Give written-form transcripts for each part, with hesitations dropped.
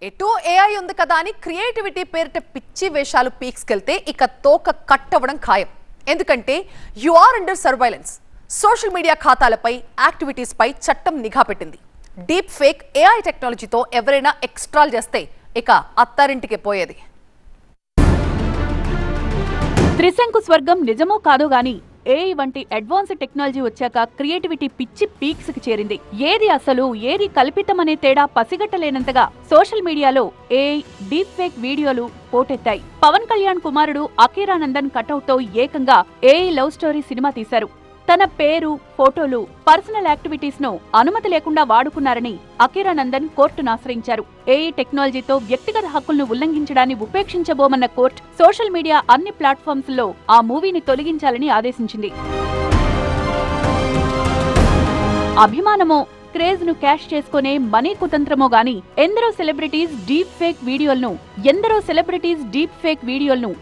ఎటో ఏఐ ఉంది కదా అని క్రియేటివిటీ పేరిట పిచ్చి వేషాలు పీక్స్కెళ్తే ఇక తోక కట్టవడం ఖాయం. ఎందుకంటే you are under surveillance. Social media ఖాతాలపై యాక్టివిటీస్ పై చట్టం నిఘా పెట్టింది. డీప్ ఫేక్ ఏఐ టెక్నాలజీతో ఎవరైనా ఎక్స్ట్రాల్ చేస్తే ఇక అత్తారింటికి పోయేది. త్రిశంకు స్వర్గం నిజమో కాదో గాని ఏఐ వంటి అడ్వాన్స్డ్ టెక్నాలజీ వచ్చాక క్రియేటివిటీ పిచ్చి పీక్స్ కి చేరింది. ఏది అసలు ఏది కల్పితమనే తేడా పసిగట్టలేనంతగా సోషల్ మీడియాలో ఏఐ డీప్ ఫేక్ వీడియోలు పోటెత్తాయి. పవన్ కళ్యాణ్ కుమారుడు అఖీరానందన్ కటౌట్ తో ఏకంగా ఏఐ లవ్ స్టోరీ సినిమా తీశారు. తన పేరు, ఫోటోలు, పర్సనల్ యాక్టివిటీస్ ను అనుమతి లేకుండా వాడుకున్నారని అఖీరానందన్ కోర్టును ఆశ్రయించారు. ఏఐ టెక్నాలజీతో వ్యక్తిగత హక్కులను ఉల్లంఘించడాన్ని ఉపేక్షించబోమన్న కోర్టు సోషల్ మీడియా అన్ని ప్లాట్ఫామ్స్ లో ఆ మూవీని తొలగించాలని ఆదేశించింది. అభిమానమో క్రేజ్ ను క్యాష్ చేసుకునే మనీ కుతంత్రమో గాని ఎందరో సెలబ్రిటీస్ డీప్ ఫేక్ వీడియోలను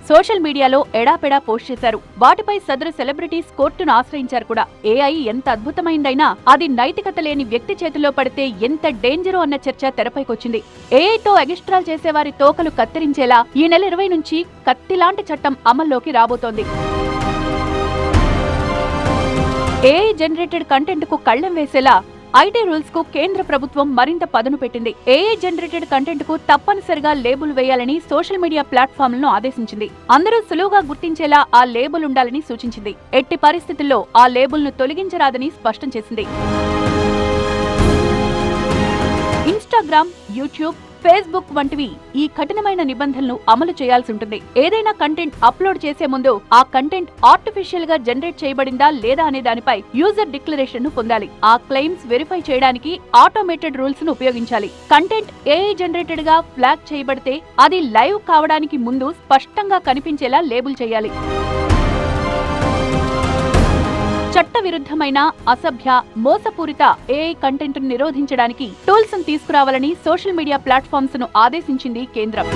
సోషల్ మీడియాలో ఎడాపెడా పోస్ట్ చేశారు. వాటిపై సదరు సెలబ్రిటీస్ కోర్టును ఆశ్రయించారు కూడా. ఏఐ ఎంత అద్భుతమైందైనా అది నైతికత లేని వ్యక్తి చేతిలో పడితే ఎంత డేంజరో అన్న చర్చ తెరపైకొచ్చింది. ఏఐతో ఎగిస్ట్రాల్ చేసేవారి తోకలు కత్తిరించేలా ఈ నెల 20 నుంచి కత్తిలాంటి చట్టం అమల్లోకి రాబోతోంది. ఏఐ జనరేటెడ్ కంటెంట్ కు కళ్లెం వేసేలా ఐటీ రూల్స్ కు కేంద్ర ప్రభుత్వం మరింత పదును పెట్టింది. ఏఐ జనరేటెడ్ కంటెంట్ కు తప్పనిసరిగా లేబుల్ వేయాలని సోషల్ మీడియా ప్లాట్ఫామ్లను ఆదేశించింది. అందరూ సులువుగా గుర్తించేలా ఆ లేబుల్ ఉండాలని సూచించింది. ఎట్టి పరిస్థితుల్లో ఆ లేబుల్ ను తొలగించరాదని స్పష్టం చేసింది. ఇన్స్టాగ్రామ్, యూట్యూబ్, ఫేస్బుక్ వంటివి ఈ కఠినమైన నిబంధనలు అమలు చేయాల్సి ఉంటుంది. ఏదైనా కంటెంట్ అప్లోడ్ చేసే ముందు ఆ కంటెంట్ ఆర్టిఫిషియల్ గా జనరేట్ చేయబడిందా లేదా అనే దానిపై యూజర్ డిక్లరేషన్ ను పొందాలి. ఆ క్లెయిమ్స్ వెరిఫై చేయడానికి ఆటోమేటెడ్ రూల్స్ ను ఉపయోగించాలి. కంటెంట్ ఏఐ జనరేటెడ్ గా ఫ్లాగ్ చేయబడితే అది లైవ్ కావడానికి ముందు స్పష్టంగా కనిపించేలా లేబుల్ చేయాలి. చట్టవిరుద్ధమైన, అసభ్య, మోసపూరిత ఏఐ కంటెంట్ ను నిరోధించడానికి టూల్స్ ను తీసుకురావాలని సోషల్ మీడియా ప్లాట్ఫామ్స్ ను ఆదేశించింది కేంద్రం.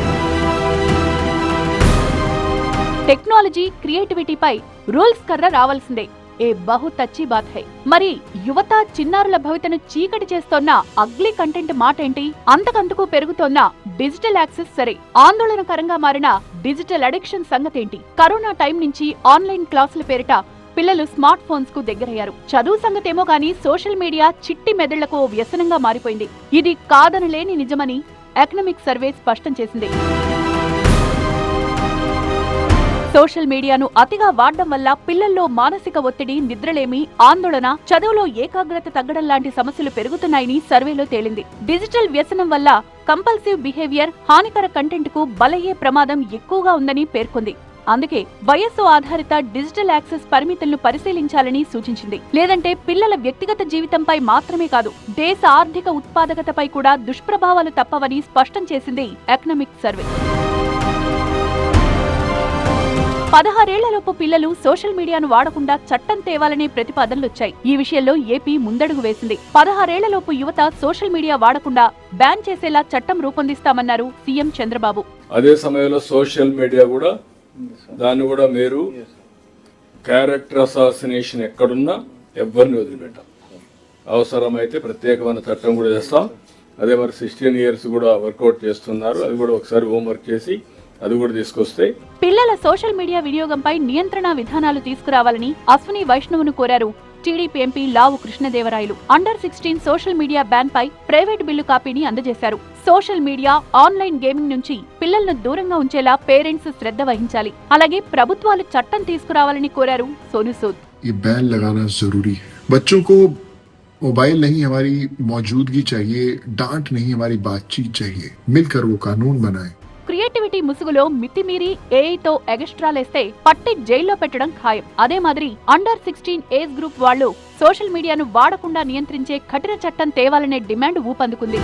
టెక్నాలజీ, క్రియేటివిటీపై రూల్స్ కర్ర రావాల్సిందే. ఏ బహు తచ్చి బాత్ హై. మరి యువత, చిన్నారుల భవితను చీకటి చేస్తోన్న అగ్లీ కంటెంట్ మాటేంటి? అంతకంతకు పెరుగుతోన్న డిజిటల్ యాక్సెస్ సరే, ఆందోళనకరంగా మారిన డిజిటల్ అడిక్షన్ సంగతేంటి? కరోనా టైం నుంచి ఆన్లైన్ క్లాసుల పేరిట పిల్లలు స్మార్ట్ ఫోన్స్ కు దగ్గరయ్యారు. చదువు సంగతేమో గానీ సోషల్ మీడియా చిట్టి మెదళ్లకు ఓ వ్యసనంగా మారిపోయింది. ఇది కాదనలేని నిజమని ఎకనామిక్ సర్వే స్పష్టం చేసింది. సోషల్ మీడియాను అతిగా వాడడం వల్ల పిల్లల్లో మానసిక ఒత్తిడి, నిద్రలేమి, ఆందోళన, చదువులో ఏకాగ్రత తగ్గడం లాంటి సమస్యలు పెరుగుతున్నాయని సర్వేలో తేలింది. డిజిటల్ వ్యసనం వల్ల కంపల్సివ్ బిహేవియర్, హానికర కంటెంట్ కు బలయ్యే ప్రమాదం ఎక్కువగా ఉందని పేర్కొంది. అందుకే వయస్సు ఆధారిత డిజిటల్ యాక్సెస్ పరిమితులను పరిశీలించాలని సూచించింది. లేదంటే పిల్లల వ్యక్తిగత జీవితంపై మాత్రమే కాదు, దేశ ఆర్థిక ఉత్పాదకతపై కూడా దుష్ప్రభావాలు తప్పవని స్పష్టం చేసింది ఎకనామిక్ సర్వే. 16 ఏళ్లలోపు పిల్లలు సోషల్ మీడియాను వాడకుండా చట్టం తేవాలనే ప్రతిపాదనలొచ్చాయి. ఈ విషయంలో ఏపీ ముందడుగు వేసింది. 16 ఏళ్లలోపు యువత సోషల్ మీడియా వాడకుండా బ్యాన్ చేసేలా చట్టం రూపొందిస్తామన్నారు సీఎం చంద్రబాబు. అదే సమయంలో సోషల్ మీడియా కూడా దాన్ని కూడా మీరు క్యారెక్టర్ అసాసినేషన్ ఎక్కడున్నా ఎవరిని వదిలిపెట్టాం. అవసరమైతే ప్రత్యేకమైన చట్టం కూడా చేస్తాం. అదే మరి 16 years కూడా వర్కౌట్ చేస్తున్నారు. అది కూడా ఒకసారి హోంవర్క్ చేసి అది కూడా తీసుకొస్తే పిల్లల సోషల్ మీడియా వినియోగంపై నియంత్రణ విధానాలు తీసుకురావాలని అశ్విని వైష్ణవ్ను కోరారు టీడీపీ ఎంపీ లావు కృష్ణదేవరాయలు. అండర్ 16 సోషల్ మీడియా బ్యాన్ పై ప్రైవేట్ బిల్లు కాపీని అందజేశారు. సోషల్ మీడియా, ఆన్లైన్ గేమింగ్ నుంచి పిల్లలను దూరంగా ఉంచేలా పేరెంట్స్ శ్రద్ధ వహించాలి. అలాగే ప్రభుత్వాలు చట్టం తీసుకురావాలని కోరారు సోను సూద్. ये बैन लगाना जरूरी है. बच्चों को मोबाइल नहीं, हमारी मौजूदगी चाहिए. डांट नहीं, हमारी बातचीत चाहिए. मिलकर वो कानून बनाए. క్రియేటివిటీ ముసుగులో మితిమీరి ఏఐతో ఎగస్ట్రాలేస్తే పట్టి జైల్లో పెట్టడం ఖాయం. అదే మాదిరి అండర్ 16 ఏజ్ గ్రూప్ వాళ్లు సోషల్ మీడియాను వాడకుండా నియంత్రించే కఠిన చట్టం తేవాలనే డిమాండ్ ఊపందుకుంది.